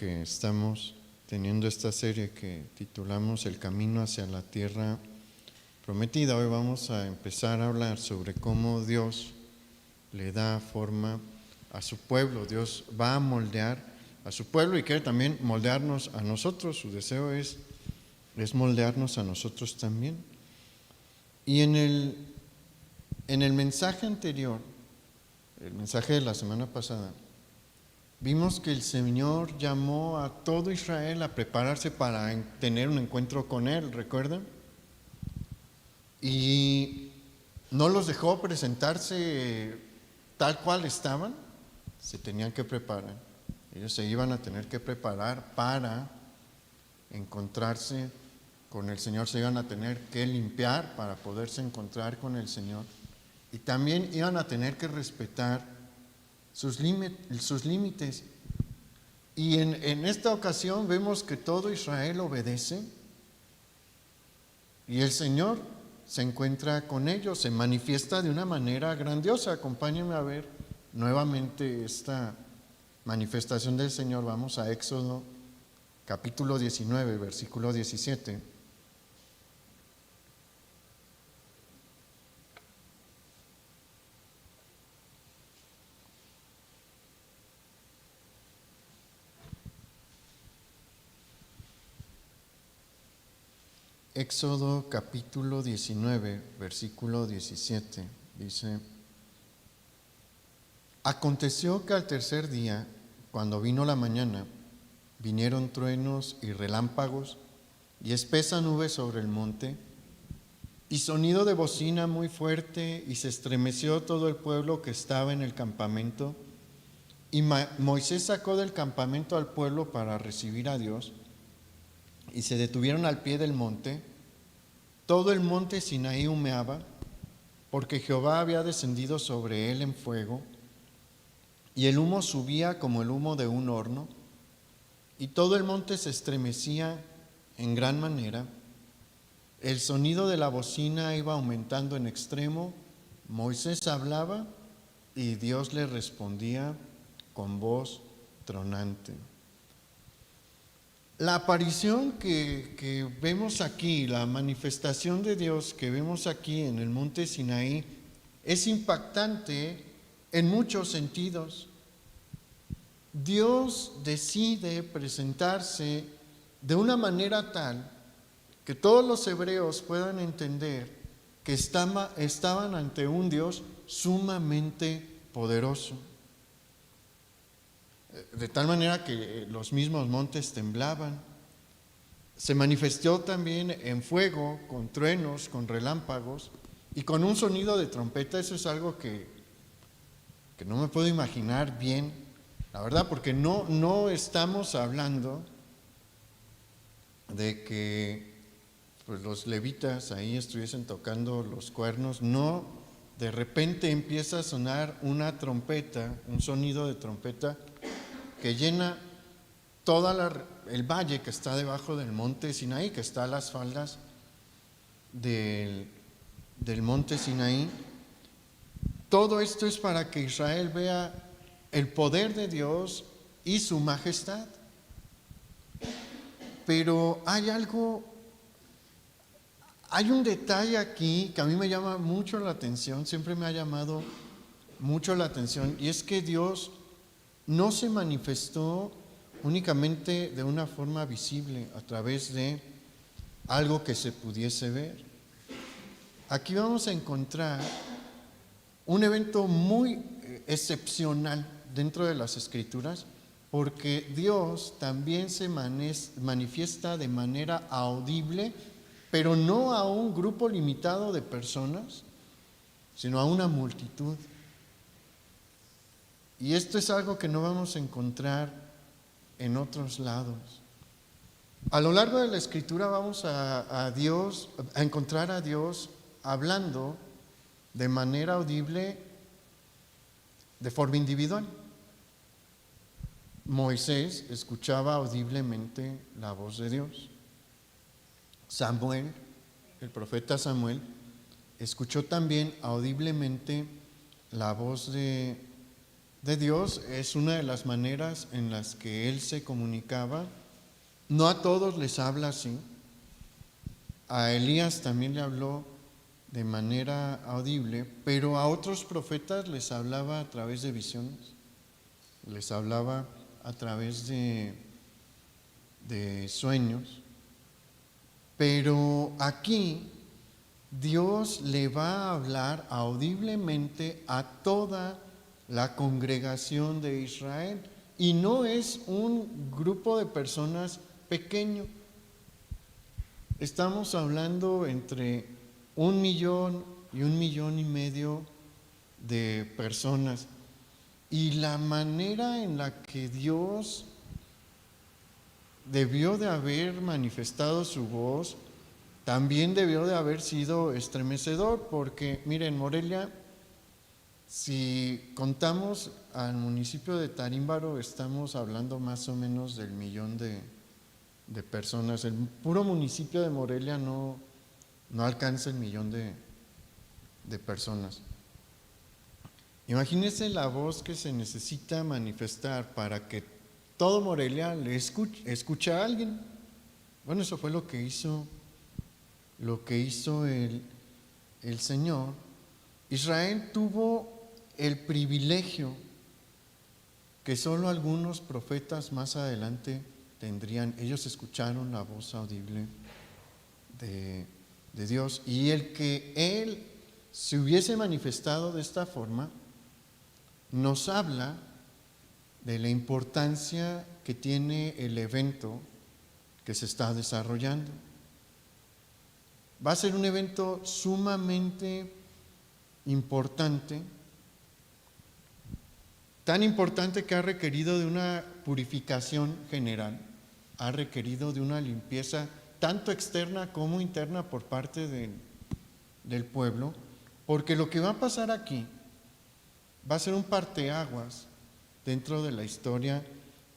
que estamos teniendo esta serie que titulamos El Camino hacia la Tierra Prometida. Hoy vamos a empezar a hablar sobre cómo Dios le da forma a su pueblo. Dios va a moldear a su pueblo y quiere también moldearnos a nosotros. Su deseo es moldearnos a nosotros también. Y en el mensaje anterior, el mensaje de la semana pasada, vimos que el Señor llamó a todo Israel a prepararse para tener un encuentro con Él, ¿recuerdan? Y no los dejó presentarse tal cual estaban, se tenían que preparar. Ellos se iban a tener que preparar para encontrarse con el Señor, se iban a tener que limpiar para poderse encontrar con el Señor. Y también iban a tener que respetar sus límites. Y en esta ocasión vemos que todo Israel obedece y el Señor se encuentra con ellos, se manifiesta de una manera grandiosa. Acompáñenme a ver nuevamente esta manifestación del Señor. Vamos a Éxodo capítulo 19, versículo 17. Éxodo capítulo 19, versículo 17, dice: Aconteció que al tercer día, cuando vino la mañana, vinieron truenos y relámpagos y espesa nube sobre el monte, y sonido de bocina muy fuerte, y se estremeció todo el pueblo que estaba en el campamento. Y Moisés sacó del campamento al pueblo para recibir a Dios, y se detuvieron al pie del monte. Todo el monte Sinaí humeaba, porque Jehová había descendido sobre él en fuego, y el humo subía como el humo de un horno, y todo el monte se estremecía en gran manera. El sonido de la bocina iba aumentando en extremo. Moisés hablaba y Dios le respondía con voz tronante. La aparición que vemos aquí, la manifestación de Dios que vemos aquí en el monte Sinaí, es impactante en muchos sentidos. Dios decide presentarse de una manera tal que todos los hebreos puedan entender que estaban ante un Dios sumamente poderoso. De tal manera que los mismos montes temblaban. Se manifestó también en fuego, con truenos, con relámpagos y con un sonido de trompeta. Eso es algo que no me puedo imaginar bien, la verdad, porque no estamos hablando de que pues, los levitas ahí estuviesen tocando los cuernos. No, de repente empieza a sonar una trompeta, un sonido de trompeta que llena todo el valle que está debajo del monte Sinaí, que está a las faldas del monte Sinaí. Todo esto es para que Israel vea el poder de Dios y su majestad. Pero hay un detalle aquí que a mí me llama mucho la atención, siempre me ha llamado mucho la atención, y es que Dios no se manifestó únicamente de una forma visible, a través de algo que se pudiese ver. Aquí vamos a encontrar un evento muy excepcional dentro de las Escrituras, porque Dios también se manifiesta de manera audible, pero no a un grupo limitado de personas, sino a una multitud. Y esto es algo que no vamos a encontrar en otros lados. A lo largo de la Escritura vamos a encontrar a Dios hablando de manera audible, de forma individual. Moisés escuchaba audiblemente la voz de Dios. Samuel, el profeta Samuel, escuchó también audiblemente la voz de de Dios, es una de las maneras en las que Él se comunicaba. No a todos les habla así. A Elías también le habló de manera audible, pero a otros profetas les hablaba a través de visiones, les hablaba a través de sueños. Pero aquí Dios le va a hablar audiblemente a toda la congregación de Israel, y no es un grupo de personas pequeño. Estamos hablando entre 1,000,000 y 1,500,000 de personas, y la manera en la que Dios debió de haber manifestado su voz también debió de haber sido estremecedor, porque miren, Morelia, si contamos al municipio de Tarímbaro, estamos hablando más o menos del 1,000,000 de personas. El puro municipio de Morelia no alcanza el 1,000,000 de personas. Imagínense la voz que se necesita manifestar para que todo Morelia le escuche a alguien. Bueno, eso fue lo que hizo el Señor. Israel tuvo el privilegio que solo algunos profetas más adelante tendrían. Ellos escucharon la voz audible de Dios, y el que Él se hubiese manifestado de esta forma nos habla de la importancia que tiene el evento que se está desarrollando. Va a ser un evento sumamente importante, tan importante que ha requerido de una purificación general, ha requerido de una limpieza tanto externa como interna por parte del pueblo, porque lo que va a pasar aquí va a ser un parteaguas dentro de la historia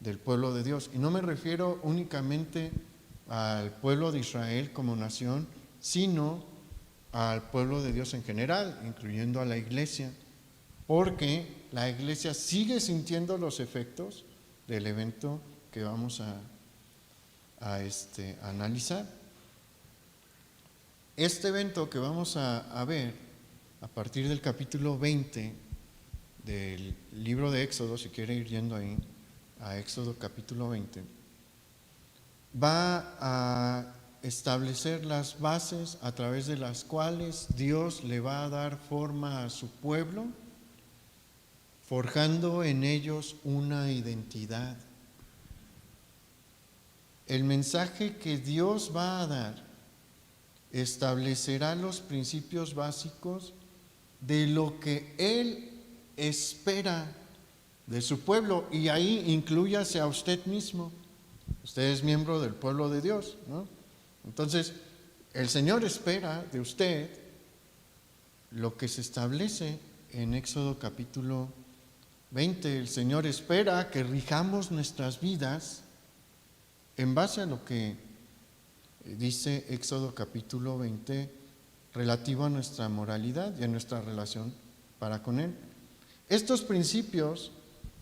del pueblo de Dios. Y no me refiero únicamente al pueblo de Israel como nación, sino al pueblo de Dios en general, incluyendo a la iglesia, porque la iglesia sigue sintiendo los efectos del evento que vamos a analizar. Este evento que vamos a ver a partir del capítulo 20 del libro de Éxodo, si quiere ir yendo ahí a Éxodo capítulo 20, va a establecer las bases a través de las cuales Dios le va a dar forma a su pueblo, forjando en ellos una identidad. El mensaje que Dios va a dar establecerá los principios básicos de lo que Él espera de su pueblo, y ahí inclúyase a usted mismo. Usted es miembro del pueblo de Dios, ¿no? Entonces, el Señor espera de usted lo que se establece en Éxodo capítulo 20. El Señor espera que rijamos nuestras vidas en base a lo que dice Éxodo capítulo 20 relativo a nuestra moralidad y a nuestra relación para con Él. Estos principios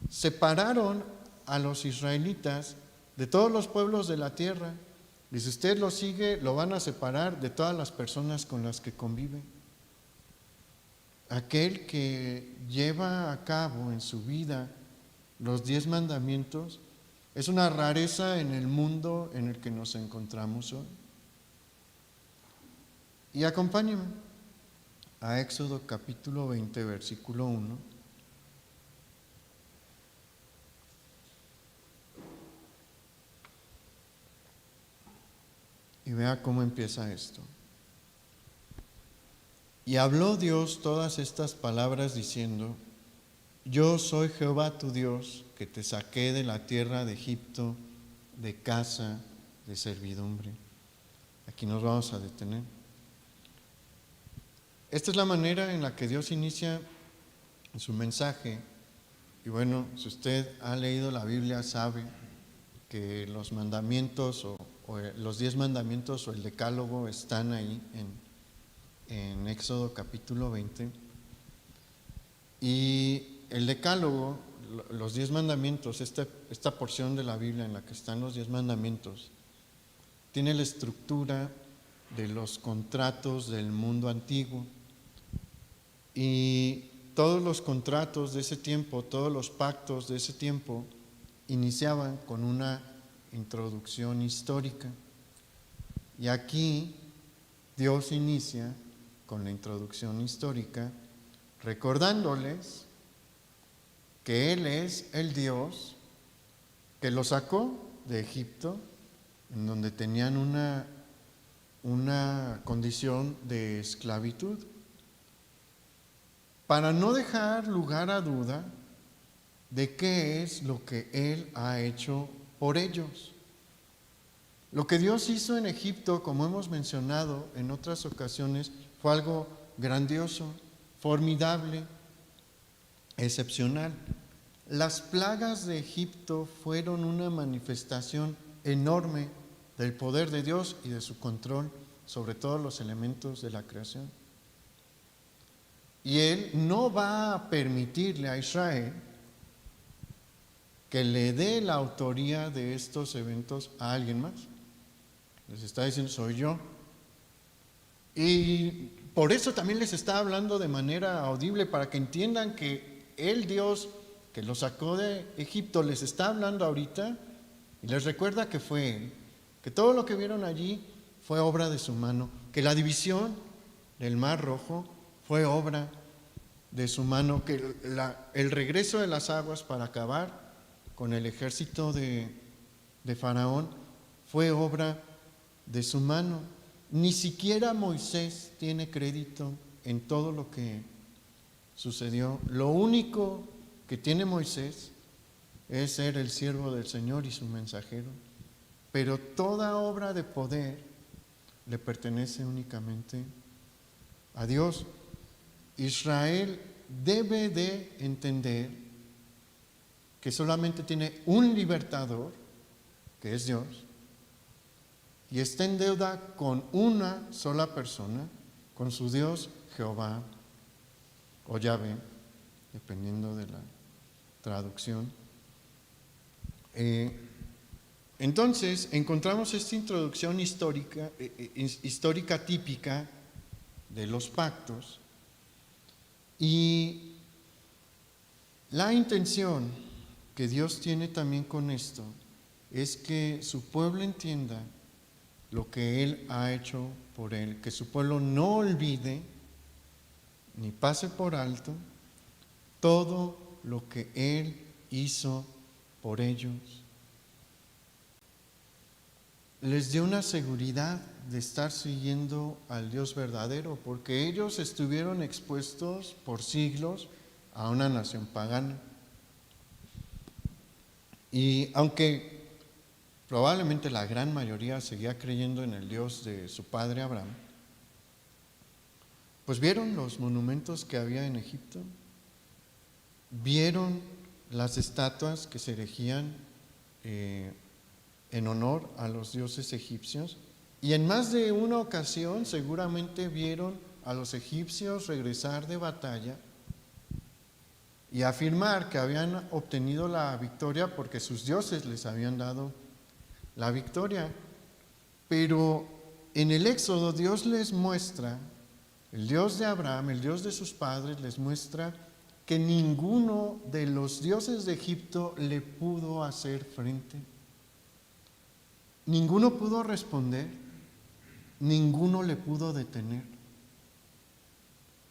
separaron a los israelitas de todos los pueblos de la tierra, y si usted lo sigue, lo van a separar de todas las personas con las que convive. Aquel que lleva a cabo en su vida los 10 mandamientos es una rareza en el mundo en el que nos encontramos hoy. Y acompáñenme a Éxodo capítulo 20, versículo 1. Y vea cómo empieza esto. Y habló Dios todas estas palabras diciendo: Yo soy Jehová tu Dios, que te saqué de la tierra de Egipto, de casa de servidumbre. Aquí nos vamos a detener. Esta es la manera en la que Dios inicia su mensaje. Y bueno, si usted ha leído la Biblia, sabe que los mandamientos o los 10 mandamientos o el decálogo están ahí en Éxodo capítulo 20. Y el decálogo los 10 mandamientos, esta porción de la Biblia en la que están los 10 mandamientos, tiene la estructura de los contratos del mundo antiguo. Y todos los contratos de ese tiempo, todos los pactos de ese tiempo, iniciaban con una introducción histórica. Y aquí Dios inicia con la introducción histórica, recordándoles que Él es el Dios que los sacó de Egipto, en donde tenían una condición de esclavitud, para no dejar lugar a duda de qué es lo que Él ha hecho por ellos. Lo que Dios hizo en Egipto, como hemos mencionado en otras ocasiones, fue algo grandioso, formidable, excepcional. Las plagas de Egipto fueron una manifestación enorme del poder de Dios y de su control sobre todos los elementos de la creación. Y Él no va a permitirle a Israel que le dé la autoría de estos eventos a alguien más. Les está diciendo, soy yo. Y por eso también les está hablando de manera audible, para que entiendan que el Dios que los sacó de Egipto les está hablando ahorita y les recuerda que fue Él, que todo lo que vieron allí fue obra de su mano, que la división del Mar Rojo fue obra de su mano, que el regreso de las aguas para acabar con el ejército de Faraón fue obra de su mano. Ni siquiera Moisés tiene crédito en todo lo que sucedió. Lo único que tiene Moisés es ser el siervo del Señor y su mensajero, pero toda obra de poder le pertenece únicamente a Dios. Israel debe de entender que solamente tiene un libertador, que es Dios, y está en deuda con una sola persona, con su Dios Jehová o Yahvé, dependiendo de la traducción. Entonces encontramos esta introducción histórica típica de los pactos, y la intención que Dios tiene también con esto es que su pueblo entienda lo que Él ha hecho por él, que su pueblo no olvide ni pase por alto todo lo que Él hizo por ellos. Les dio una seguridad de estar siguiendo al Dios verdadero, porque ellos estuvieron expuestos por siglos a una nación pagana. Y aunque probablemente la gran mayoría seguía creyendo en el Dios de su padre Abraham, pues vieron los monumentos que había en Egipto, vieron las estatuas que se erigían en honor a los dioses egipcios, y en más de una ocasión seguramente vieron a los egipcios regresar de batalla y afirmar que habían obtenido la victoria porque sus dioses les habían dado la victoria. Pero en el Éxodo Dios les muestra, el Dios de Abraham, el Dios de sus padres, les muestra que ninguno de los dioses de Egipto le pudo hacer frente. Ninguno pudo responder, ninguno le pudo detener.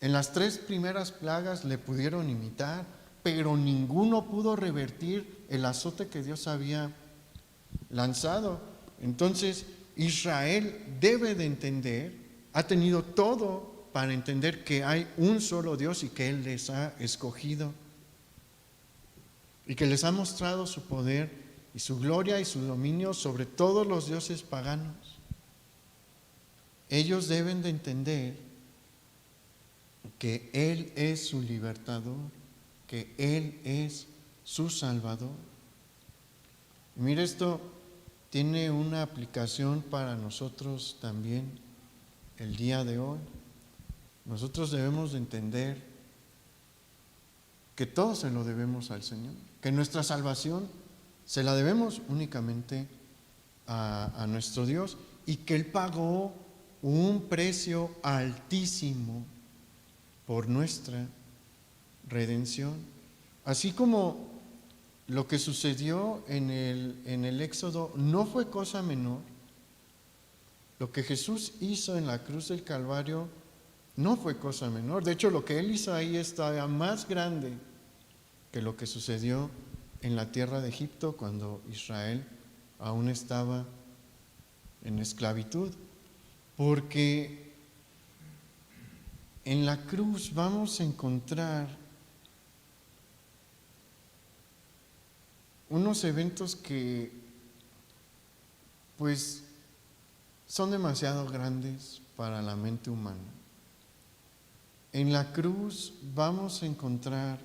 En las 3 primeras plagas le pudieron imitar, pero ninguno pudo revertir el azote que Dios había lanzado. Entonces Israel debe de entender, ha tenido todo para entender que hay un solo Dios y que Él les ha escogido y que les ha mostrado su poder y su gloria y su dominio sobre todos los dioses paganos. Ellos deben de entender que Él es su libertador, que Él es su salvador. Y mire, esto tiene una aplicación para nosotros también el día de hoy. Nosotros debemos de entender que todo se lo debemos al Señor. que nuestra salvación se la debemos únicamente a nuestro Dios y que Él pagó un precio altísimo por nuestra redención. Así como lo que sucedió en el Éxodo no fue cosa menor, lo que Jesús hizo en la cruz del Calvario no fue cosa menor. De hecho, lo que Él hizo ahí estaba más grande que lo que sucedió en la tierra de Egipto cuando Israel aún estaba en esclavitud. Porque en la cruz vamos a encontrar unos eventos que pues son demasiado grandes para la mente humana. En la cruz vamos a encontrar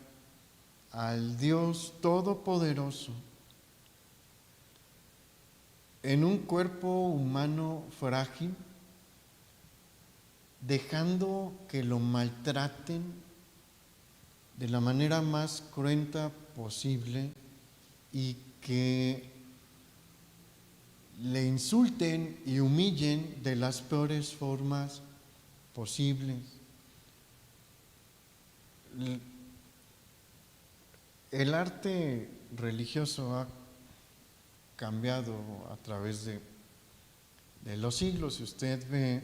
al Dios Todopoderoso en un cuerpo humano frágil, dejando que lo maltraten de la manera más cruenta posible y que le insulten y humillen de las peores formas posibles. El arte religioso ha cambiado a través de los siglos. Si usted ve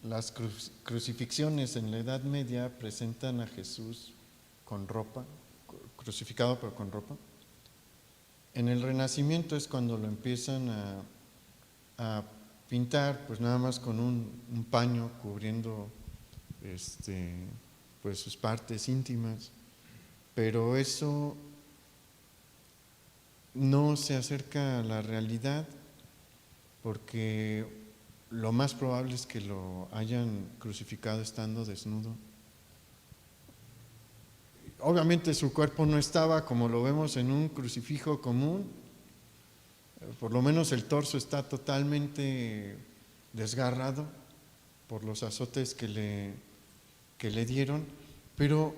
las crucifixiones en la Edad Media, presentan a Jesús con ropa, crucificado pero con ropa. En el Renacimiento es cuando lo empiezan a pintar, pues nada más con un paño cubriendo pues sus partes íntimas, pero eso no se acerca a la realidad, porque lo más probable es que lo hayan crucificado estando desnudo. Obviamente su cuerpo no estaba como lo vemos en un crucifijo común, por lo menos el torso está totalmente desgarrado por los azotes que le dieron, pero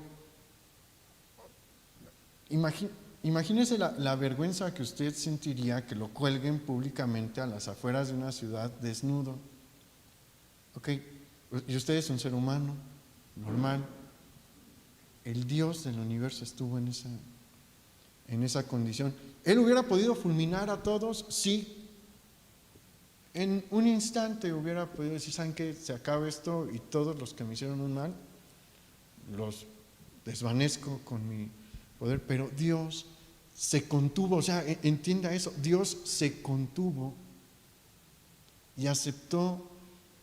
imagínese la vergüenza que usted sentiría que lo cuelguen públicamente a las afueras de una ciudad desnudo. Ok, y usted es un ser humano normal. El Dios del universo estuvo en esa condición. ¿Él hubiera podido fulminar a todos? Sí. En un instante hubiera podido decir, ¿saben qué? Se acaba esto y todos los que me hicieron un mal los desvanezco con mi poder. Pero Dios se contuvo, o sea, entienda eso, Dios se contuvo y aceptó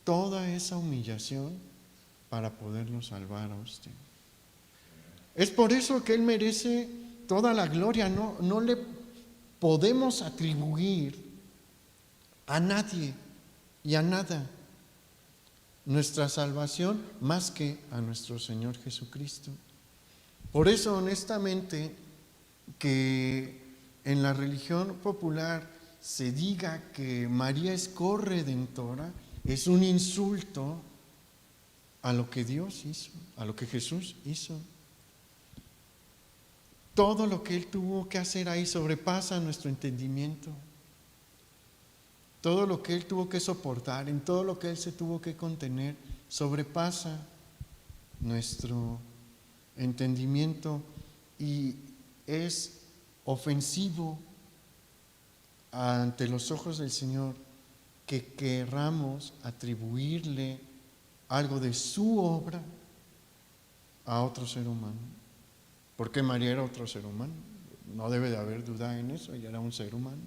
toda esa humillación para poderlo salvar a usted. Es por eso que Él merece toda la gloria. No le podemos atribuir a nadie y a nada nuestra salvación más que a nuestro Señor Jesucristo. Por eso, honestamente, que en la religión popular se diga que María es corredentora es un insulto a lo que Dios hizo, a lo que Jesús hizo. Todo lo que Él tuvo que hacer ahí sobrepasa nuestro entendimiento. Todo lo que Él tuvo que soportar, en todo lo que Él se tuvo que contener, sobrepasa nuestro entendimiento y es ofensivo ante los ojos del Señor que querramos atribuirle algo de su obra a otro ser humano. Porque María era otro ser humano. No debe de haber duda en eso, ella era un ser humano.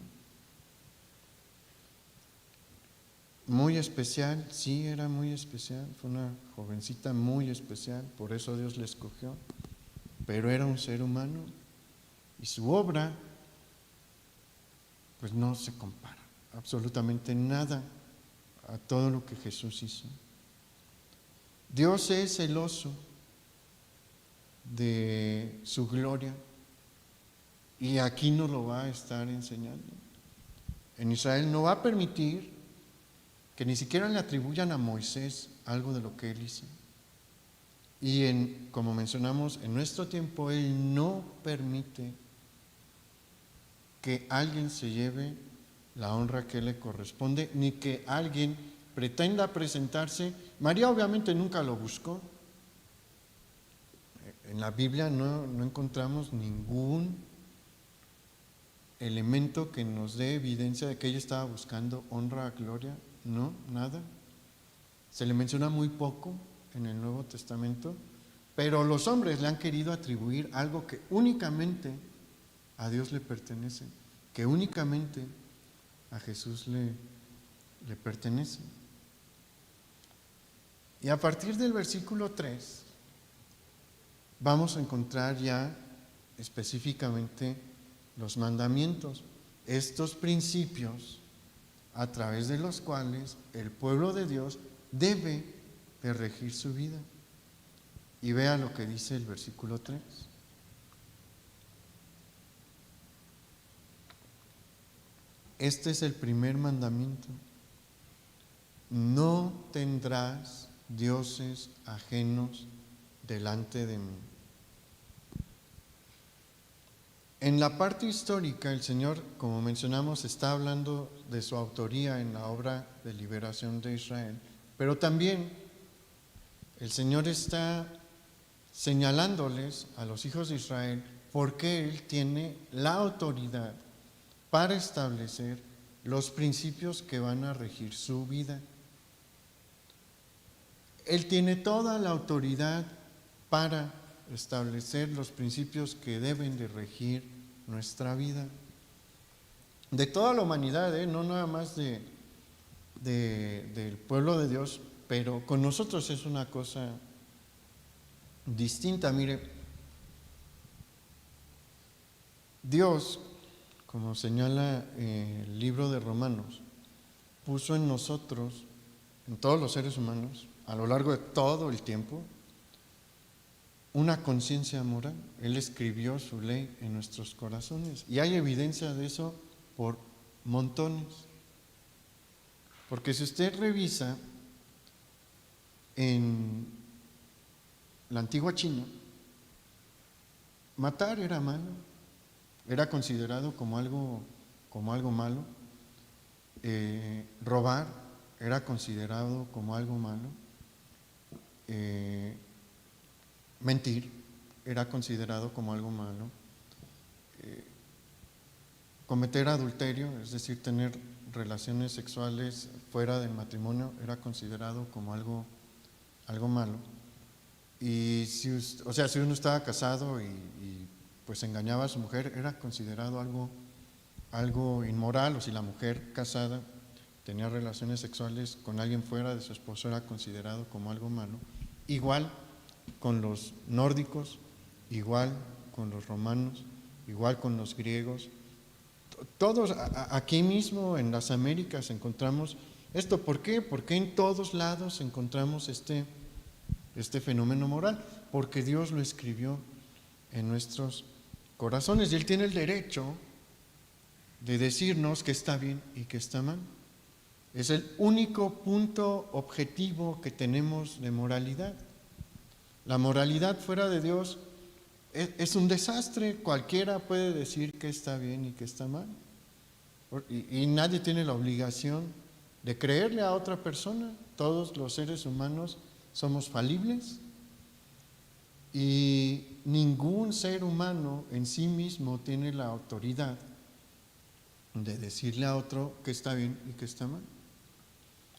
Muy especial, sí, era muy especial, fue una jovencita muy especial, por eso Dios la escogió, pero era un ser humano y su obra pues no se compara absolutamente nada a todo lo que Jesús hizo. Dios es celoso de su gloria y aquí nos lo va a estar enseñando. En Israel no va a permitir que ni siquiera le atribuyan a Moisés algo de lo que él hizo. Y como mencionamos, en nuestro tiempo Él no permite que alguien se lleve la honra que le corresponde, ni que alguien pretenda presentarse. María obviamente nunca lo buscó. En la Biblia no encontramos ningún elemento que nos dé evidencia de que ella estaba buscando honra, gloria, no, nada. Se le menciona muy poco en el Nuevo Testamento, pero los hombres le han querido atribuir algo que únicamente a Dios le pertenece, que únicamente a Jesús le pertenece. Y a partir del versículo 3 vamos a encontrar ya específicamente los mandamientos, estos principios a través de los cuales el pueblo de Dios debe de regir su vida. Y vea lo que dice el versículo 3. Este es el primer mandamiento: no tendrás dioses ajenos delante de mí. En la parte histórica, el Señor, como mencionamos, está hablando de su autoría en la obra de liberación de Israel, pero también el Señor está señalándoles a los hijos de Israel por qué Él tiene la autoridad para establecer los principios que van a regir su vida. Él tiene toda la autoridad para establecer los principios que deben de regir nuestra vida. De toda la humanidad, no nada más del pueblo de Dios, pero con nosotros es una cosa distinta. Mire, Dios, como señala el libro de Romanos, puso en nosotros, en todos los seres humanos, a lo largo de todo el tiempo, una conciencia moral. Él escribió su ley en nuestros corazones y hay evidencia de eso por montones. Porque si usted revisa en la antigua China, matar era malo, era considerado como algo malo. Robar era considerado como algo malo. Mentir era considerado como algo malo. Cometer adulterio, es decir, tener relaciones sexuales fuera del matrimonio, era considerado como algo malo. Y si uno estaba casado y pues engañaba a su mujer, era considerado algo inmoral. O si la mujer casada tenía relaciones sexuales con alguien fuera de su esposo, era considerado como algo malo. Igual con los nórdicos, igual con los romanos, igual con los griegos. Todos aquí mismo en las Américas encontramos esto. ¿Por qué? Porque en todos lados encontramos este fenómeno moral, porque Dios lo escribió en nuestros corazones y Él tiene el derecho de decirnos qué está bien y qué está mal. Es el único punto objetivo que tenemos de moralidad. La moralidad fuera de Dios es un desastre. Cualquiera puede decir qué está bien y qué está mal. Y nadie tiene la obligación de creerle a otra persona. Todos los seres humanos somos falibles y ningún ser humano en sí mismo tiene la autoridad de decirle a otro qué está bien y qué está mal.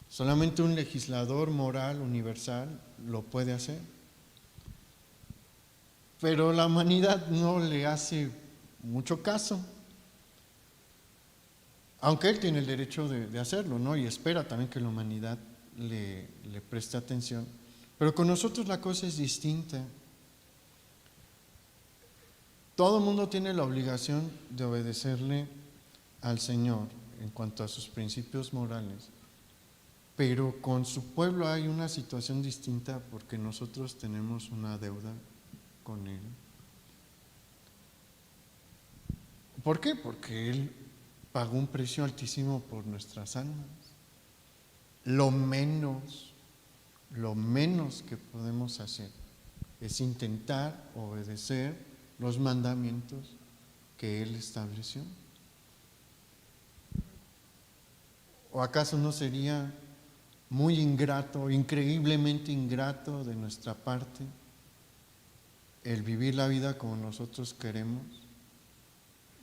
Solamente un legislador moral universal lo puede hacer. Pero la humanidad no le hace mucho caso, aunque Él tiene el derecho de hacerlo, ¿no? Y espera también que la humanidad le preste atención. Pero con nosotros la cosa es distinta. Todo el mundo tiene la obligación de obedecerle al Señor en cuanto a sus principios morales, pero con su pueblo hay una situación distinta porque nosotros tenemos una deuda con Él. ¿Por qué? Porque Él pagó un precio altísimo por nuestras almas. Lo menos que podemos hacer es intentar obedecer los mandamientos que Él estableció. ¿O acaso no sería muy ingrato, increíblemente ingrato de nuestra parte el vivir la vida como nosotros queremos,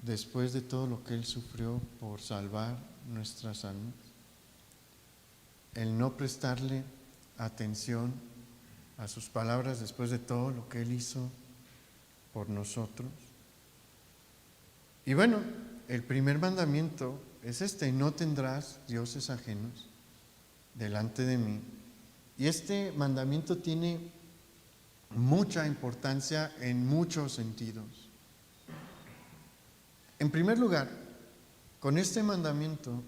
después de todo lo que Él sufrió por salvar nuestras almas? El no prestarle atención a sus palabras después de todo lo que Él hizo por nosotros. Y bueno, el primer mandamiento es este: no tendrás dioses ajenos delante de mí. Y este mandamiento tiene mucha importancia en muchos sentidos. En primer lugar, con este mandamiento,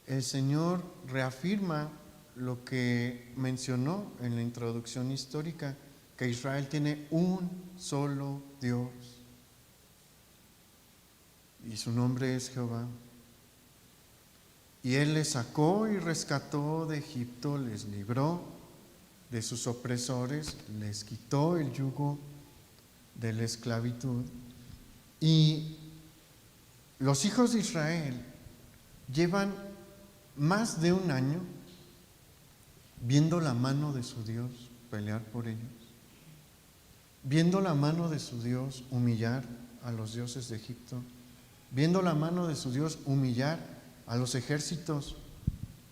el Señor reafirma lo que mencionó en la introducción histórica, que Israel tiene un solo Dios, y su nombre es Jehová. Y Él les sacó y rescató de Egipto, les libró de sus opresores, les quitó el yugo de la esclavitud. Y los hijos de Israel llevan más de un año viendo la mano de su Dios pelear por ellos, viendo la mano de su Dios humillar a los dioses de Egipto, viendo la mano de su Dios humillar a los ejércitos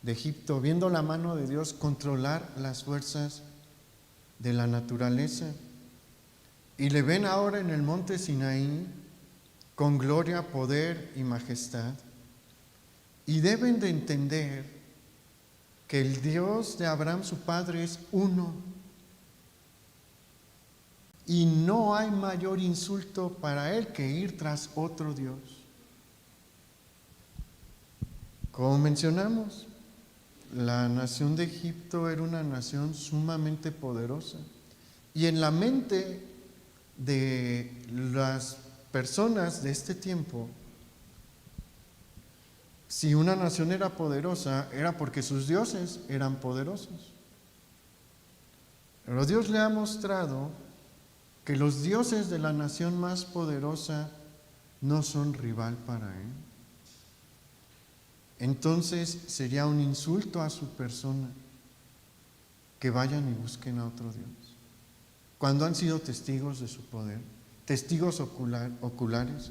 de Egipto, viendo la mano de Dios controlar las fuerzas de la naturaleza. Y le ven ahora en el monte Sinaí con gloria, poder y majestad. Y deben de entender que el Dios de Abraham, su padre, es uno. Y no hay mayor insulto para él que ir tras otro Dios. Como mencionamos, la nación de Egipto era una nación sumamente poderosa. Y en la mente de las personas de este tiempo, si una nación era poderosa, era porque sus dioses eran poderosos. Pero Dios le ha mostrado que los dioses de la nación más poderosa no son rival para Él. Entonces sería un insulto a su persona que vayan y busquen a otro Dios, cuando han sido testigos de su poder, testigos oculares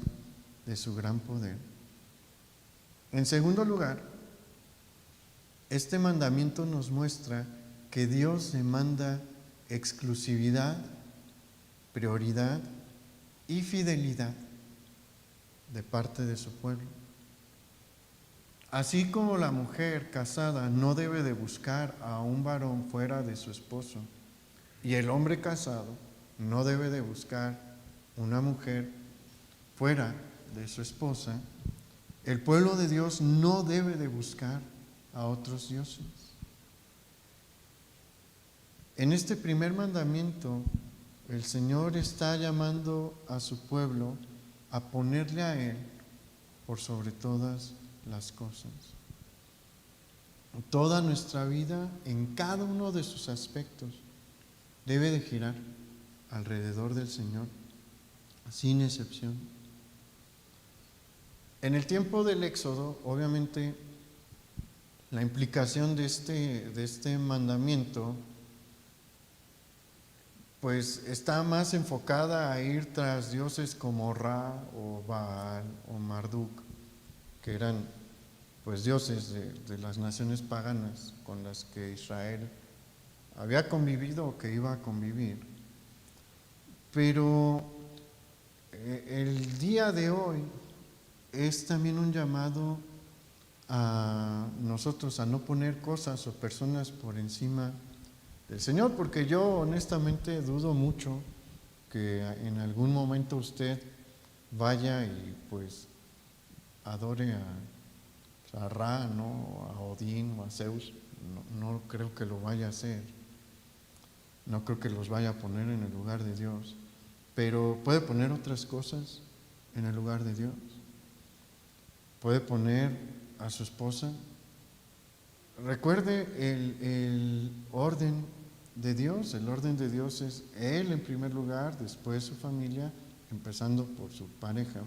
de su gran poder. En segundo lugar, este mandamiento nos muestra que Dios demanda exclusividad, prioridad y fidelidad de parte de su pueblo. Así como la mujer casada no debe de buscar a un varón fuera de su esposo, y el hombre casado no debe de buscar una mujer fuera de su esposa, el pueblo de Dios no debe de buscar a otros dioses. En este primer mandamiento, el Señor está llamando a su pueblo a ponerle a Él por sobre todas las cosas. Toda nuestra vida, en cada uno de sus aspectos, debe de girar alrededor del Señor, sin excepción. En el tiempo del Éxodo, obviamente, la implicación de este mandamiento pues está más enfocada a ir tras dioses como Ra o Baal o Marduk, que eran pues dioses de las naciones paganas con las que Israel había convivido o que iba a convivir. Pero el día de hoy es también un llamado a nosotros a no poner cosas o personas por encima del Señor, porque yo honestamente dudo mucho que en algún momento usted vaya y pues adore a Ra, ¿no? A Odín o a Zeus. No creo que lo vaya a hacer. No creo que los vaya a poner en el lugar de Dios. Pero puede poner otras cosas en el lugar de Dios. Puede poner a su esposa. Recuerde el orden de Dios. El orden de Dios es Él en primer lugar, después su familia, empezando por su pareja,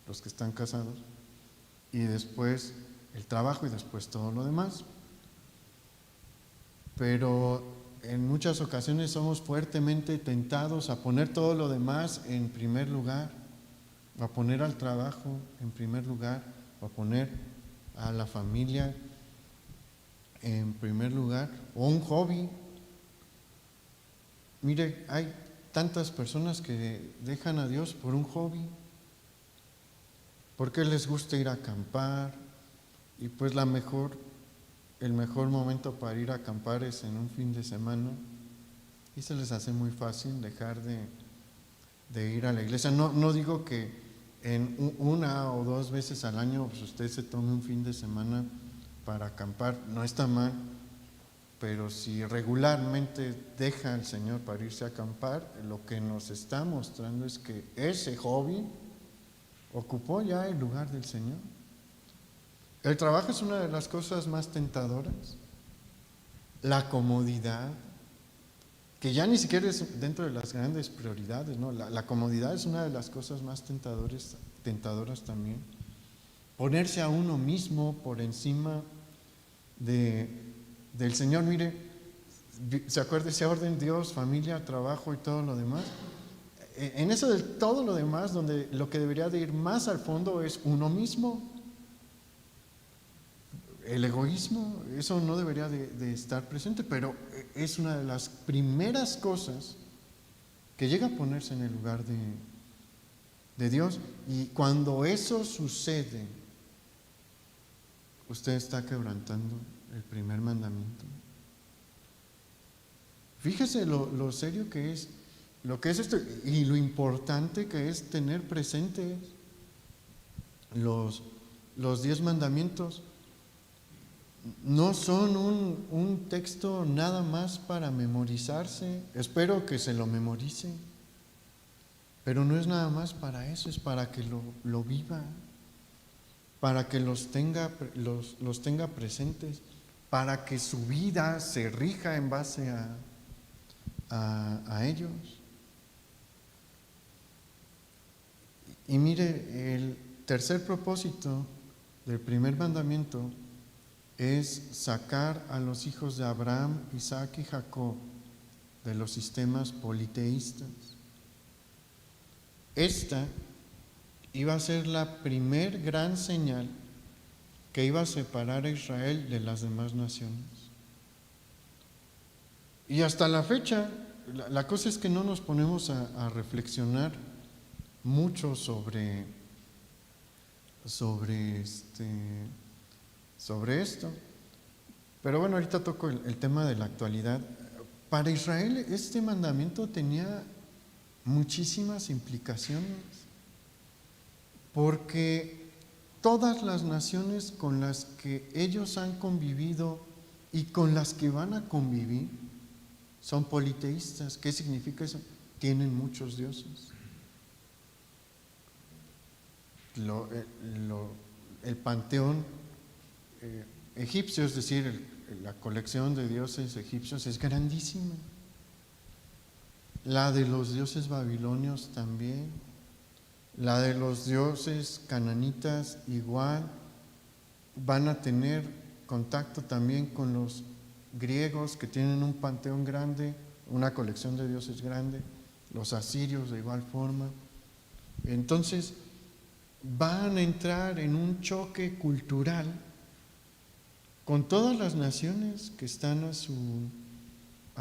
los que están casados, y después el trabajo y después todo lo demás. Pero en muchas ocasiones somos fuertemente tentados a poner todo lo demás en primer lugar, a poner al trabajo en primer lugar, a poner a la familia en primer lugar, o un hobby. Mire, hay tantas personas que dejan a Dios por un hobby, porque les gusta ir a acampar, y pues el mejor momento para ir a acampar es en un fin de semana, y se les hace muy fácil dejar de ir a la iglesia. No digo que en una o dos veces al año pues usted se tome un fin de semana para acampar, no está mal, pero si regularmente deja al Señor para irse a acampar, lo que nos está mostrando es que ese hobby ocupó ya el lugar del Señor. El trabajo es una de las cosas más tentadoras. La comodidad, que ya ni siquiera es dentro de las grandes prioridades, ¿no? La comodidad es una de las cosas más tentadoras también. Ponerse a uno mismo por encima del Señor. Mire, ¿se acuerda ese orden? Dios, familia, trabajo y todo lo demás. En eso de todo lo demás, donde lo que debería de ir más al fondo es uno mismo. El egoísmo, eso no debería de estar presente, pero es una de las primeras cosas que llega a ponerse en el lugar de Dios. Y cuando eso sucede, usted está quebrantando el primer mandamiento. Fíjese lo serio que es, lo que es esto, y lo importante que es tener presentes los 10 mandamientos. No son un texto nada más para memorizarse. Espero que se lo memorice, pero no es nada más para eso, es para que lo viva, para que los tenga presentes, para que su vida se rija en base a ellos. Y mire, el tercer propósito del primer mandamiento es sacar a los hijos de Abraham, Isaac y Jacob de los sistemas politeístas. Esta iba a ser la primer gran señal que iba a separar a Israel de las demás naciones. Y hasta la fecha, la cosa es que no nos ponemos a reflexionar mucho sobre esto. Pero bueno, ahorita toco el tema de la actualidad. Para Israel este mandamiento tenía muchísimas implicaciones, porque todas las naciones con las que ellos han convivido y con las que van a convivir son politeístas. ¿Qué significa eso? Tienen muchos dioses. El panteón egipcio, es decir, la colección de dioses egipcios es grandísima. La de los dioses babilonios también, la de los dioses cananitas igual. Van a tener contacto también con los griegos, que tienen un panteón grande, una colección de dioses grande, los asirios de igual forma. Entonces van a entrar en un choque cultural con todas las naciones que están a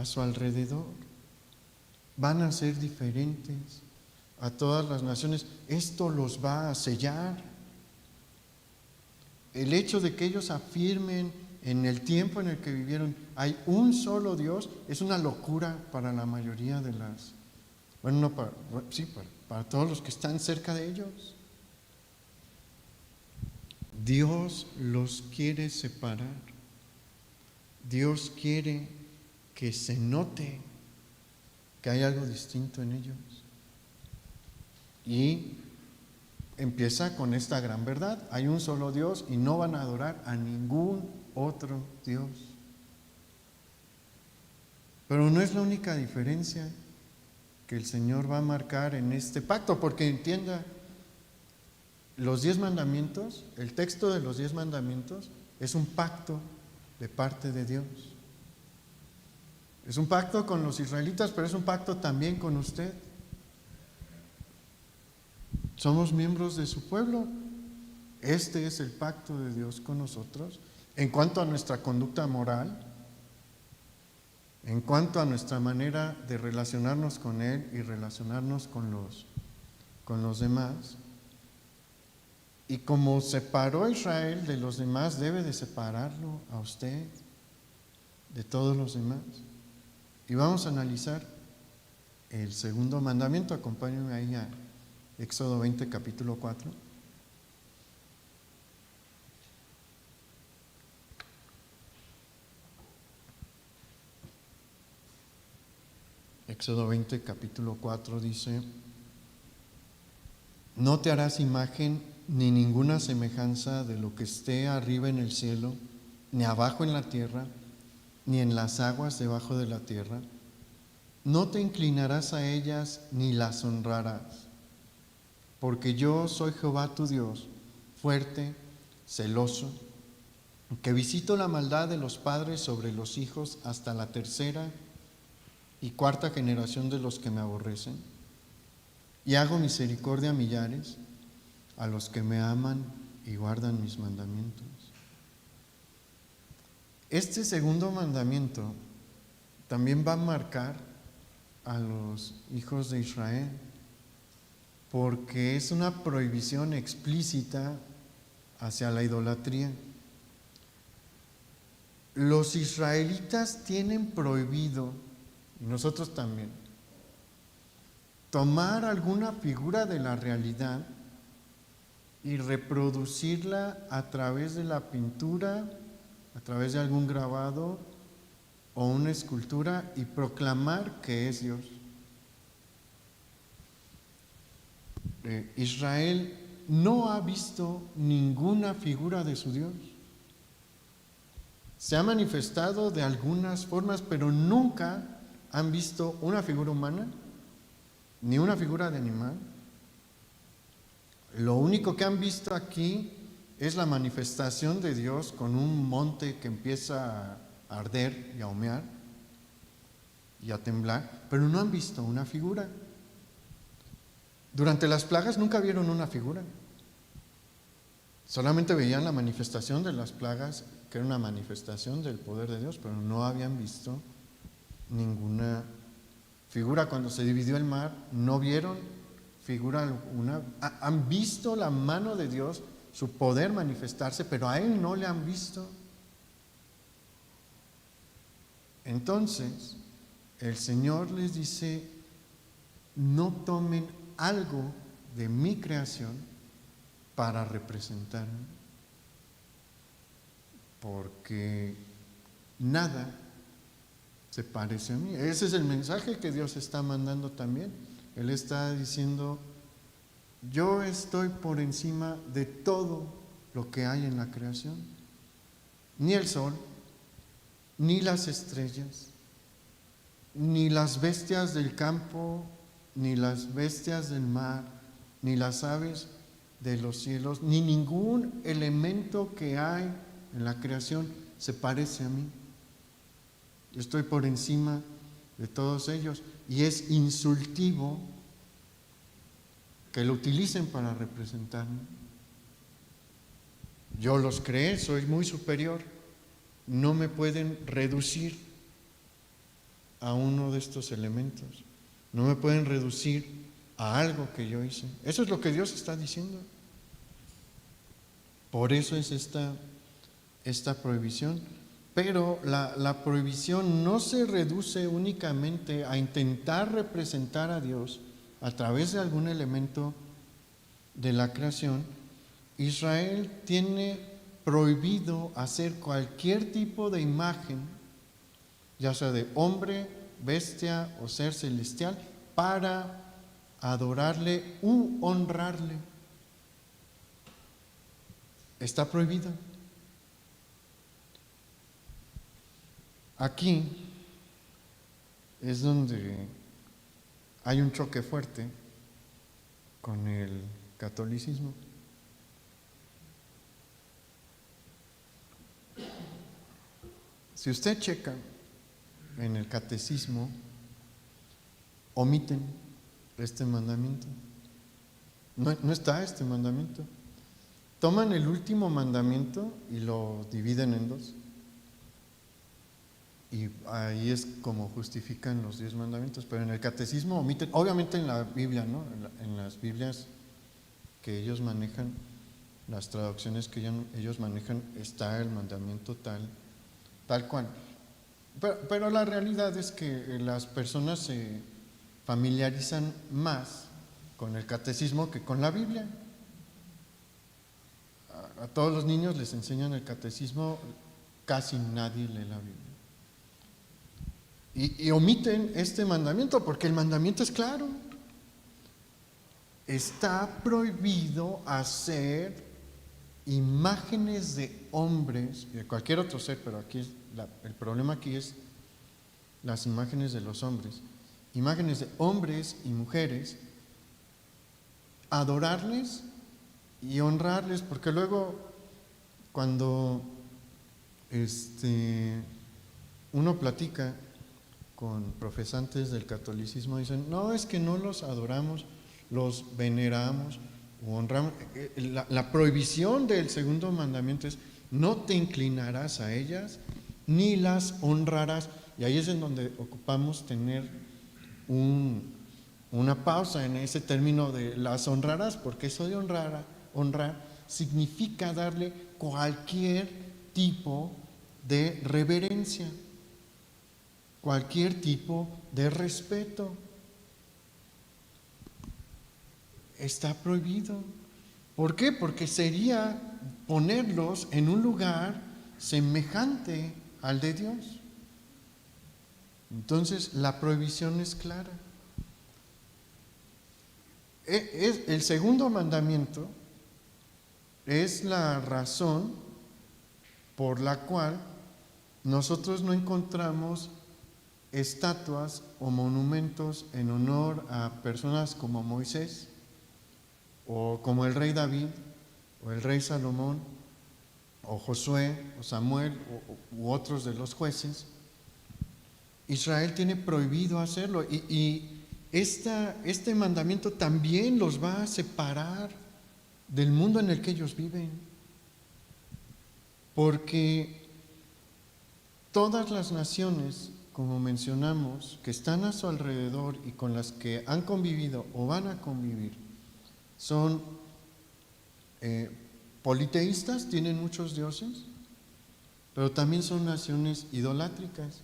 su alrededor. Van a ser diferentes a todas las naciones. Esto los va a sellar. El hecho de que ellos afirmen en el tiempo en el que vivieron hay un solo Dios es una locura para la mayoría de las, bueno, no para, sí, para todos los que están cerca de ellos. Dios los quiere separar. Dios quiere que se note que hay algo distinto en ellos. Y empieza con esta gran verdad: hay un solo Dios y no van a adorar a ningún otro Dios. Pero no es la única diferencia que el Señor va a marcar en este pacto, porque entienda, los 10 mandamientos, el texto de los 10 mandamientos es un pacto de parte de Dios. Es un pacto con los israelitas, pero es un pacto también con usted. Somos miembros de su pueblo. Este es el pacto de Dios con nosotros en cuanto a nuestra conducta moral, en cuanto a nuestra manera de relacionarnos con Él y relacionarnos con los demás. Y como separó a Israel de los demás, debe de separarlo a usted de todos los demás. Y vamos a analizar el segundo mandamiento. Acompáñenme ahí a Éxodo 20, capítulo 4. Éxodo 20, capítulo 4 dice: no te harás imagen ni ninguna semejanza de lo que esté arriba en el cielo, ni abajo en la tierra, ni en las aguas debajo de la tierra. No te inclinarás a ellas ni las honrarás, porque yo soy Jehová tu Dios, fuerte, celoso, que visito la maldad de los padres sobre los hijos hasta la tercera y cuarta generación de los que me aborrecen, y hago misericordia a millares, a los que me aman y guardan mis mandamientos. Este segundo mandamiento también va a marcar a los hijos de Israel, porque es una prohibición explícita hacia la idolatría. Los israelitas tienen prohibido, y nosotros también, tomar alguna figura de la realidad y reproducirla a través de la pintura, a través de algún grabado o una escultura y proclamar que es Dios. Israel no ha visto ninguna figura de su Dios. Se ha manifestado de algunas formas, pero nunca han visto una figura humana, ni una figura de animal. Lo único que han visto aquí es la manifestación de Dios con un monte que empieza a arder y a humear y a temblar, pero no han visto una figura. Durante las plagas nunca vieron una figura. Solamente veían la manifestación de las plagas, que era una manifestación del poder de Dios, pero no habían visto ninguna figura. Cuando se dividió el mar, no vieron figura alguna. Han visto la mano de Dios, su poder manifestarse, pero a Él no le han visto. Entonces, el Señor les dice: no tomen algo de mi creación para representarme, porque nada se parece a mí. Ese es el mensaje que Dios está mandando también. Él está diciendo: yo estoy por encima de todo lo que hay en la creación. Ni el sol, ni las estrellas, ni las bestias del campo, ni las bestias del mar, ni las aves de los cielos, ni ningún elemento que hay en la creación se parece a mí. Yo estoy por encima de todos ellos, y es insultivo que lo utilicen para representarme. Yo los creé, soy muy superior, no me pueden reducir a uno de estos elementos, no me pueden reducir a algo que yo hice. Eso es lo que Dios está diciendo. Por eso es esta prohibición. Pero la prohibición no se reduce únicamente a intentar representar a Dios a través de algún elemento de la creación. Israel tiene prohibido hacer cualquier tipo de imagen, ya sea de hombre, bestia o ser celestial, para adorarle u honrarle. Está prohibido. Aquí es donde hay un choque fuerte con el catolicismo. Si usted checa en el catecismo, omiten este mandamiento. No está este mandamiento. Toman el último mandamiento y lo dividen en dos. Y ahí es como justifican los 10 mandamientos. Pero en el catecismo omiten, obviamente en la Biblia, ¿no? En las Biblias que ellos manejan, las traducciones que ellos manejan, está el mandamiento tal cual. Pero la realidad es que las personas se familiarizan más con el catecismo que con la Biblia. A todos los niños les enseñan el catecismo, casi nadie lee la Biblia. Y omiten este mandamiento porque el mandamiento es claro. Está prohibido hacer imágenes de hombres y de cualquier otro ser, pero aquí el problema aquí es las imágenes de los hombres. Imágenes de hombres y mujeres, adorarles y honrarles, porque luego cuando uno platica con profesantes del catolicismo, dicen, no, es que no los adoramos, los veneramos o honramos. La prohibición del segundo mandamiento es, no te inclinarás a ellas ni las honrarás. Y ahí es en donde ocupamos tener una pausa en ese término de las honrarás, porque eso de honrar significa darle cualquier tipo de reverencia, cualquier tipo de respeto. Está prohibido. ¿Por qué? Porque sería ponerlos en un lugar semejante al de Dios. Entonces, la prohibición es clara. El segundo mandamiento es la razón por la cual nosotros no encontramos estatuas o monumentos en honor a personas como Moisés, o como el rey David, o el rey Salomón, o Josué, o Samuel, u otros de los jueces. Israel tiene prohibido hacerlo, y este mandamiento también los va a separar del mundo en el que ellos viven, porque todas las naciones, como mencionamos, que están a su alrededor y con las que han convivido o van a convivir, son politeístas, tienen muchos dioses, pero también son naciones idolátricas.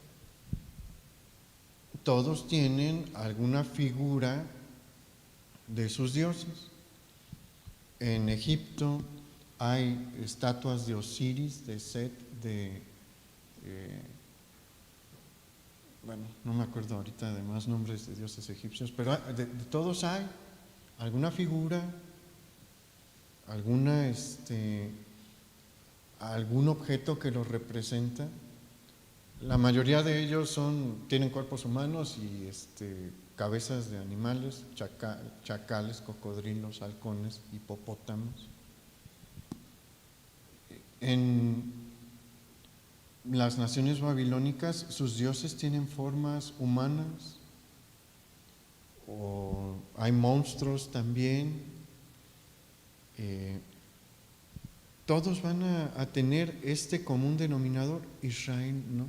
Todos tienen alguna figura de sus dioses. En Egipto hay estatuas de Osiris, de Set, bueno, no me acuerdo ahorita de más nombres de dioses egipcios, pero de todos hay alguna figura, algún objeto que los representa. La mayoría de ellos tienen cuerpos humanos y cabezas de animales, chacales, cocodrilos, halcones, hipopótamos. En las naciones babilónicas, sus dioses tienen formas humanas, o hay monstruos también. Todos van a tener este común denominador. Israel no.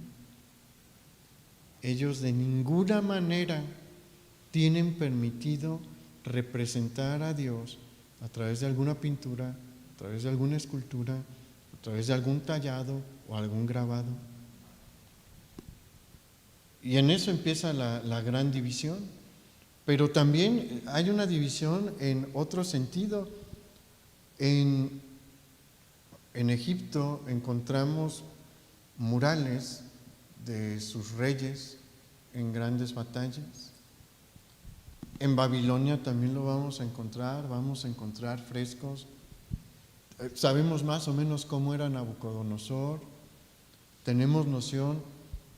Ellos de ninguna manera tienen permitido representar a Dios a través de alguna pintura, a través de alguna escultura, a través de algún tallado o algún grabado. Y en eso empieza la gran división. Pero también hay una división en otro sentido. En Egipto encontramos murales de sus reyes en grandes batallas. En Babilonia también lo vamos a encontrar frescos. Sabemos más o menos cómo era Nabucodonosor, tenemos noción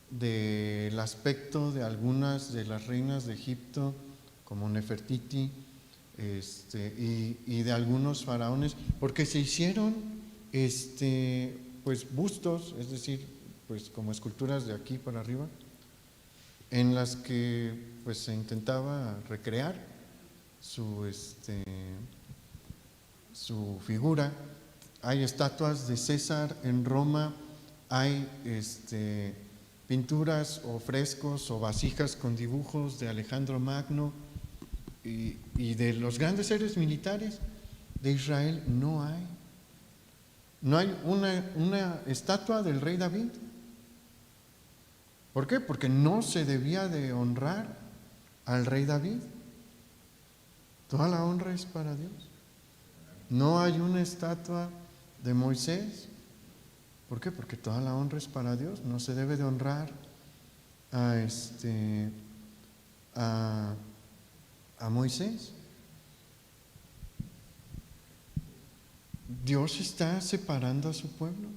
del aspecto de algunas de las reinas de Egipto, como Nefertiti, y de algunos faraones, porque se hicieron pues bustos, es decir, pues como esculturas de aquí para arriba, en las que pues se intentaba recrear su figura. Hay estatuas de César en Roma, hay pinturas o frescos o vasijas con dibujos de Alejandro Magno y de los grandes héroes militares de Israel. No hay una estatua del rey David. ¿Por qué? Porque no se debía de honrar al rey David. Toda la honra es para Dios. No hay una estatua de Moisés. ¿Por qué? Porque toda la honra es para Dios. No se debe de honrar a Moisés. Dios está separando a su pueblo.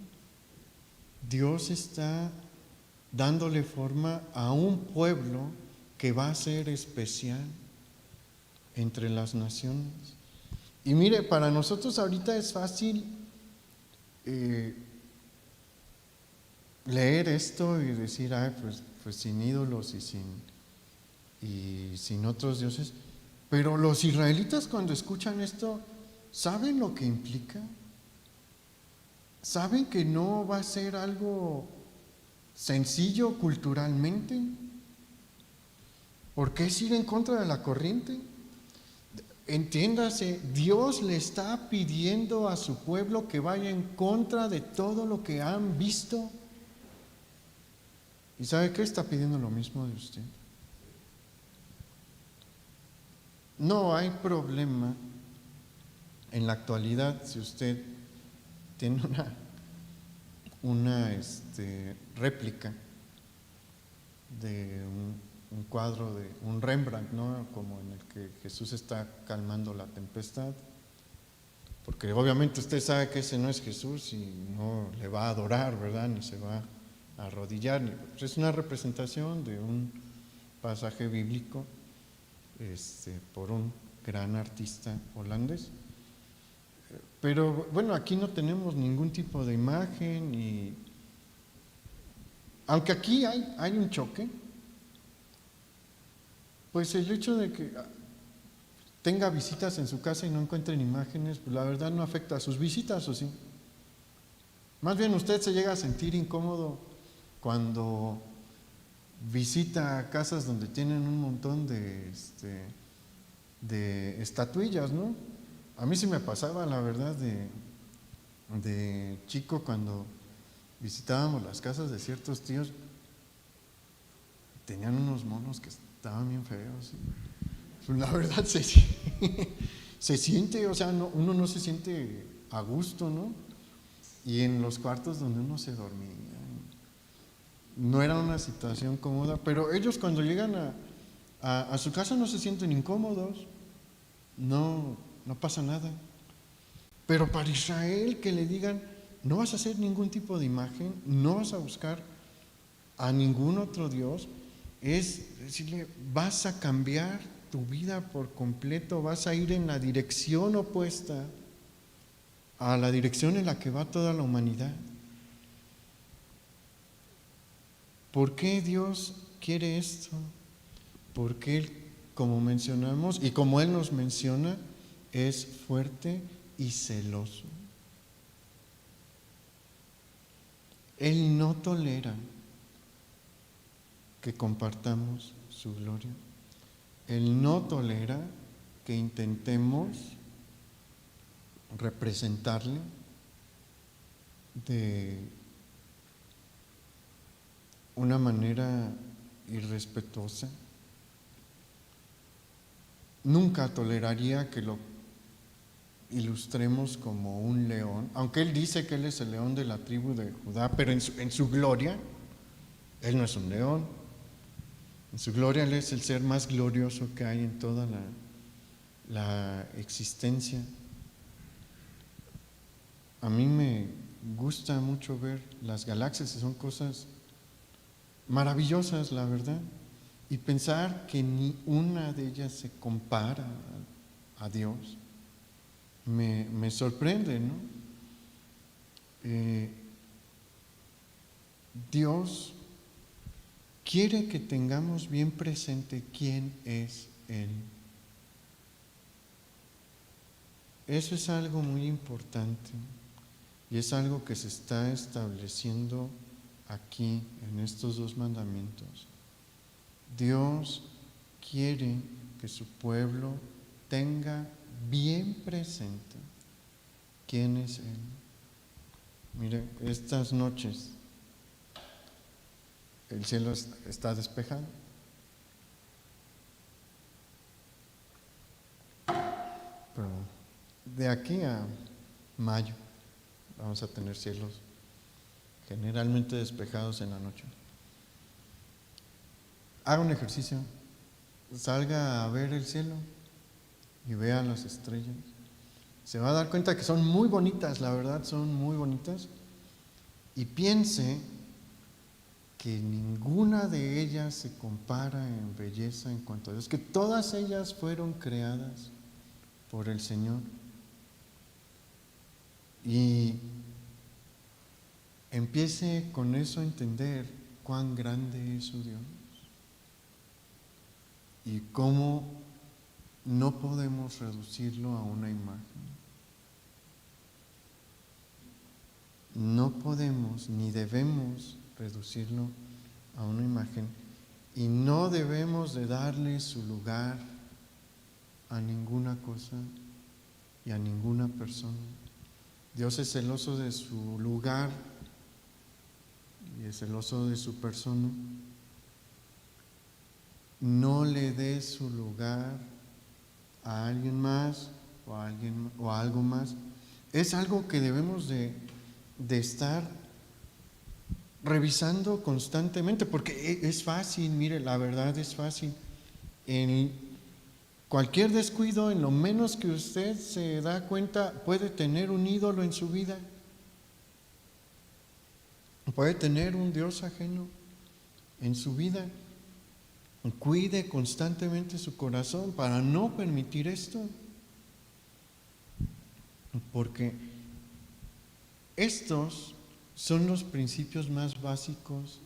Dios está dándole forma a un pueblo que va a ser especial entre las naciones. Y mire, para nosotros ahorita es fácil leer esto y decir, pues sin ídolos y sin otros dioses. Pero los israelitas, cuando escuchan esto, ¿saben lo que implica? ¿Saben que no va a ser algo sencillo culturalmente? ¿Por qué es ir en contra de la corriente? Entiéndase, Dios le está pidiendo a su pueblo que vaya en contra de todo lo que han visto. ¿Y sabe qué? Está pidiendo lo mismo de usted. No hay problema en la actualidad si usted tiene una réplica de un cuadro de un Rembrandt, ¿no? Como en el que Jesús está calmando la tempestad, porque obviamente usted sabe que ese no es Jesús y no le va a adorar, ¿verdad? Ni se va a arrodillar, pues es una representación de un pasaje bíblico por un gran artista holandés. Pero bueno, aquí no tenemos ningún tipo de imagen y aunque aquí hay un choque, pues el hecho de que tenga visitas en su casa y no encuentren imágenes, pues la verdad no afecta a sus visitas, ¿o sí? Más bien usted se llega a sentir incómodo cuando visita casas donde tienen un montón de estatuillas, ¿no? A mí sí me pasaba, la verdad, de chico cuando visitábamos las casas de ciertos tíos, tenían unos monos que estaban bien feos. Pues la verdad se siente, o sea, uno no se siente a gusto, ¿no? Y en los cuartos donde uno se dormía, no era una situación cómoda, pero ellos cuando llegan a su casa no se sienten incómodos, no pasa nada. Pero para Israel que le digan, no vas a hacer ningún tipo de imagen, no vas a buscar a ningún otro Dios, es decirle, vas a cambiar tu vida por completo, vas a ir en la dirección opuesta a la dirección en la que va toda la humanidad. ¿Por qué Dios quiere esto? Porque Él, como mencionamos y como Él nos menciona, es fuerte y celoso. Él no tolera que compartamos su gloria. Él no tolera que intentemos representarle de una manera irrespetuosa. Nunca toleraría que lo ilustremos como un león, aunque Él dice que Él es el león de la tribu de Judá, pero en su gloria, Él no es un león. En su gloria Él es el ser más glorioso que hay en toda la existencia. A mí me gusta mucho ver las galaxias, y son cosas maravillosas, la verdad. Y pensar que ni una de ellas se compara a Dios, me sorprende, ¿no? Dios quiere que tengamos bien presente quién es Él. Eso es algo muy importante y es algo que se está estableciendo aquí en estos dos mandamientos. Dios quiere que su pueblo tenga bien presente quién es Él. Mire, estas noches el cielo está despejado. Pero de aquí a mayo vamos a tener cielos generalmente despejados en la noche. Haga un ejercicio, salga a ver el cielo y vea las estrellas. Se va a dar cuenta que son muy bonitas, la verdad, son muy bonitas. Y piense que ninguna de ellas se compara en belleza en cuanto a Dios, que todas ellas fueron creadas por el Señor. Y empiece con eso a entender cuán grande es su Dios y cómo no podemos reducirlo a una imagen. No podemos ni debemos reducirlo a una imagen y no debemos de darle su lugar a ninguna cosa y a ninguna persona. Dios es celoso de su lugar y es celoso de su persona. No le dé su lugar a alguien más o a algo más. Es algo que debemos de estar revisando constantemente, porque es fácil, mire, la verdad es fácil. En cualquier descuido, en lo menos que usted se da cuenta, puede tener un ídolo en su vida, puede tener un Dios ajeno en su vida. Cuide constantemente su corazón para no permitir esto, porque estos son los principios más básicos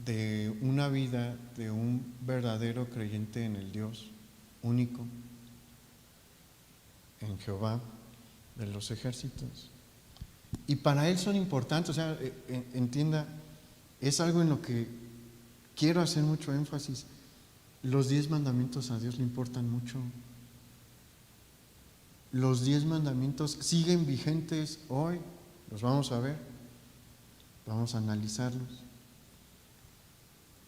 de una vida de un verdadero creyente en el Dios único, en Jehová de los ejércitos. Y para Él son importantes, o sea, entienda, es algo en lo que quiero hacer mucho énfasis. Los 10 mandamientos a Dios le importan mucho. Los 10 mandamientos siguen vigentes hoy, los vamos a ver, vamos a analizarlos.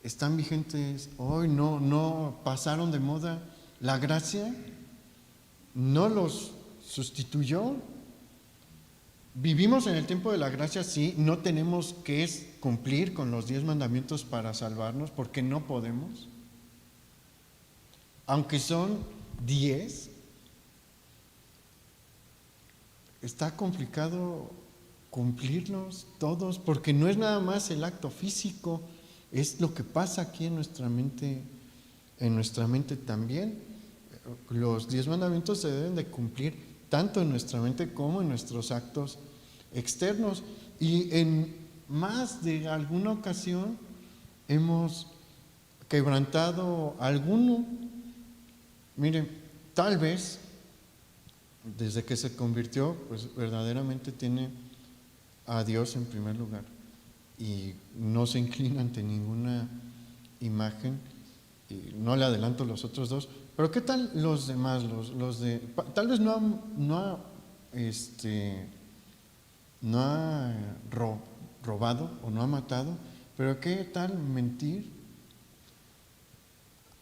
Están vigentes hoy, no pasaron de moda. La gracia no los sustituyó. Vivimos en el tiempo de la gracia, sí, no tenemos que cumplir con los 10 mandamientos para salvarnos, porque no podemos. Aunque son 10, está complicado cumplirlos todos, porque no es nada más el acto físico, es lo que pasa aquí en nuestra mente también. Los 10 mandamientos se deben de cumplir tanto en nuestra mente como en nuestros actos externos. Y en más de alguna ocasión hemos quebrantado alguno. Miren, tal vez desde que se convirtió, pues verdaderamente tiene a Dios en primer lugar y no se inclina ante ninguna imagen. Y no le adelanto los otros dos, pero ¿qué tal los demás? Los de tal vez no ha robado o no ha matado, pero ¿qué tal mentir?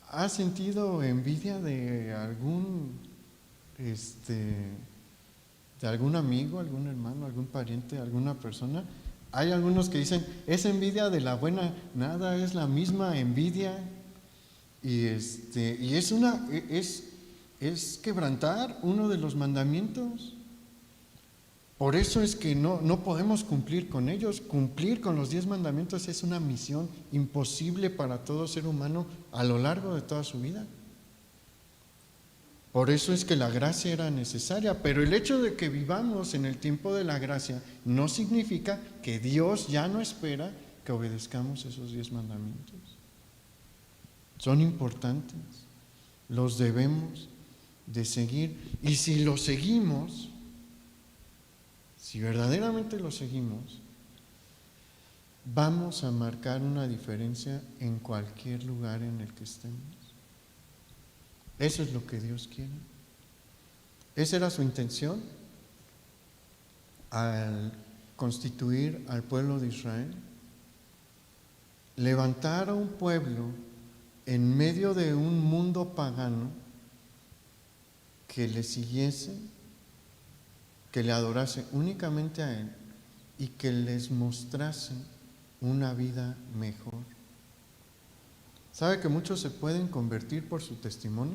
¿Ha sentido envidia de algún amigo, algún hermano, algún pariente, alguna persona? Hay algunos que dicen, es envidia de la buena, nada, es la misma envidia. Y es quebrantar uno de los mandamientos. Por eso es que no podemos cumplir con ellos. Cumplir con los 10 mandamientos es una misión imposible para todo ser humano a lo largo de toda su vida. Por eso es que la gracia era necesaria, pero el hecho de que vivamos en el tiempo de la gracia no significa que Dios ya no espera que obedezcamos esos 10 mandamientos. Son importantes, los debemos de seguir, y si los seguimos, si verdaderamente los seguimos, vamos a marcar una diferencia en cualquier lugar en el que estemos. Eso es lo que Dios quiere. Esa era su intención al constituir al pueblo de Israel. Levantar a un pueblo en medio de un mundo pagano que le siguiese, que le adorase únicamente a Él y que les mostrase una vida mejor. ¿Sabe que muchos se pueden convertir por su testimonio?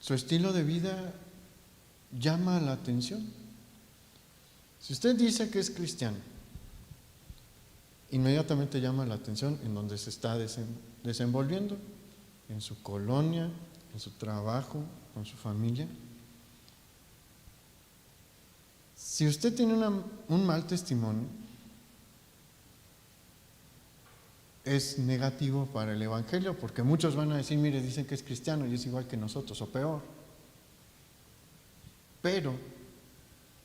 Su estilo de vida llama la atención. Si usted dice que es cristiano, inmediatamente llama la atención en donde se está desenvolviendo, en su colonia, en su trabajo, con su familia. Si usted tiene un mal testimonio, es negativo para el Evangelio, porque muchos van a decir, mire, dicen que es cristiano y es igual que nosotros, o peor. Pero,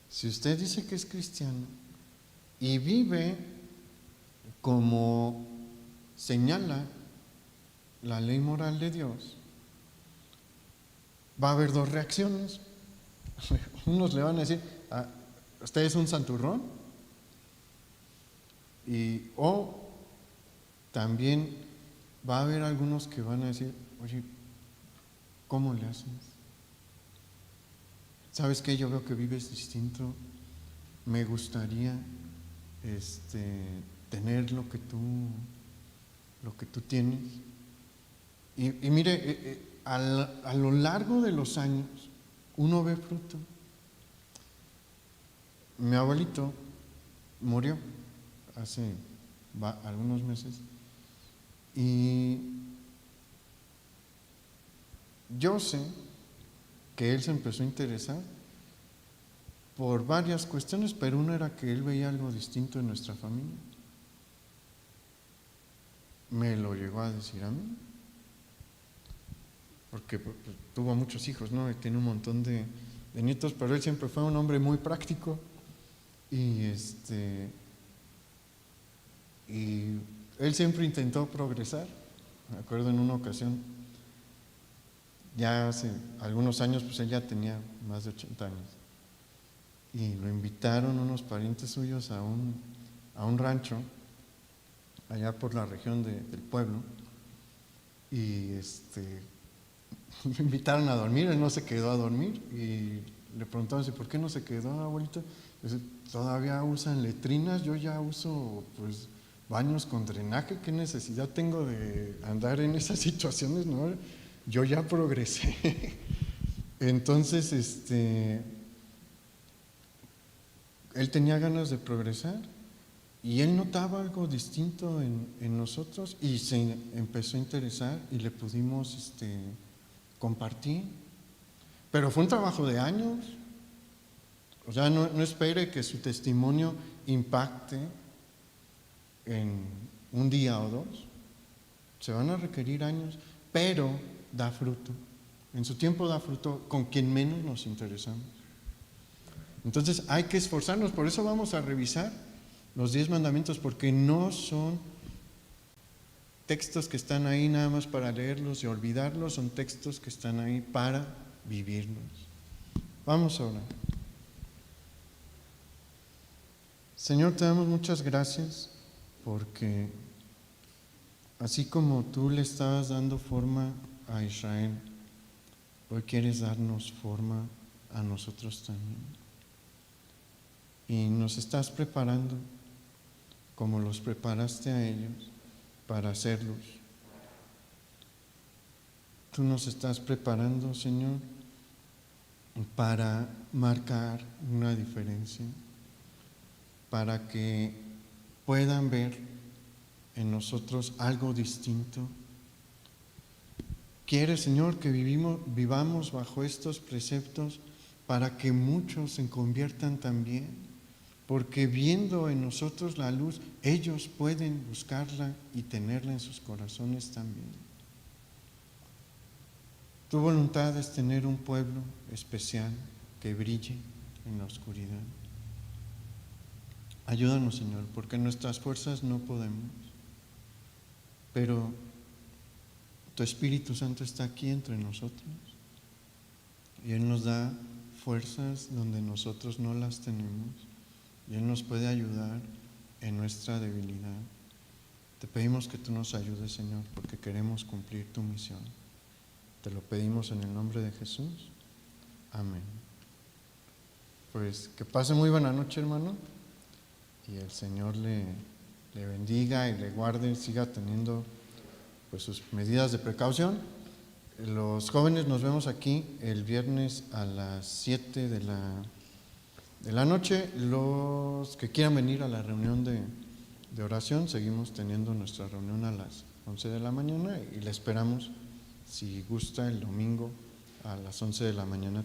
si usted dice que es cristiano y vive como señala la ley moral de Dios, va a haber dos reacciones. Unos le van a decir, usted es un santurrón, o también va a haber algunos que van a decir, oye, ¿cómo le haces? ¿Sabes qué? Yo veo que vives distinto. Me gustaría tener lo que tú tienes. Y mire, a lo largo de los años, uno ve fruto. Mi abuelito murió hace algunos meses. Y yo sé que él se empezó a interesar por varias cuestiones, pero una era que él veía algo distinto en nuestra familia. Me lo llegó a decir a mí, porque tuvo muchos hijos, ¿no? Y tiene un montón de nietos, pero él siempre fue un hombre muy práctico y él siempre intentó progresar. Me acuerdo en una ocasión, ya hace algunos años, pues él ya tenía más de 80 años, y lo invitaron unos parientes suyos a un rancho allá por la región del pueblo, y lo invitaron a dormir. Él no se quedó a dormir, y le preguntaron si por qué no se quedó, abuelito. Dice, todavía usan letrinas, yo ya uso pues baños con drenaje, ¿qué necesidad tengo de andar en esas situaciones? No, yo ya progresé. Entonces, él tenía ganas de progresar y él notaba algo distinto en nosotros y se empezó a interesar y le pudimos compartir. Pero fue un trabajo de años. O sea, no espere que su testimonio impacte en un día o dos. Se van a requerir años, pero da fruto. En su tiempo da fruto con quien menos nos interesamos. Entonces hay que esforzarnos. Por eso vamos a revisar los 10 mandamientos, porque no son textos que están ahí nada más para leerlos y olvidarlos, son textos que están ahí para vivirlos. Vamos a orar. Señor, te damos muchas gracias porque así como tú le estabas dando forma a Israel, hoy quieres darnos forma a nosotros también. Y nos estás preparando como los preparaste a ellos para hacerlos. Tú nos estás preparando, Señor, para marcar una diferencia, para que puedan ver en nosotros algo distinto. Quiere, Señor, que vivamos bajo estos preceptos para que muchos se conviertan también, porque viendo en nosotros la luz, ellos pueden buscarla y tenerla en sus corazones también. Tu voluntad es tener un pueblo especial que brille en la oscuridad. Ayúdanos, Señor, porque en nuestras fuerzas no podemos, pero tu Espíritu Santo está aquí entre nosotros y Él nos da fuerzas donde nosotros no las tenemos y Él nos puede ayudar en nuestra debilidad. Te pedimos que tú nos ayudes, Señor, porque queremos cumplir tu misión. Te lo pedimos en el nombre de Jesús. Amén. Pues que pase muy buena noche, hermano, y el Señor le bendiga y le guarde, siga teniendo pues sus medidas de precaución. Los jóvenes nos vemos aquí el viernes a las 7 de la noche. Los que quieran venir a la reunión de oración, seguimos teniendo nuestra reunión a las 11 de la mañana y le esperamos, si gusta, el domingo a las 11 de la mañana.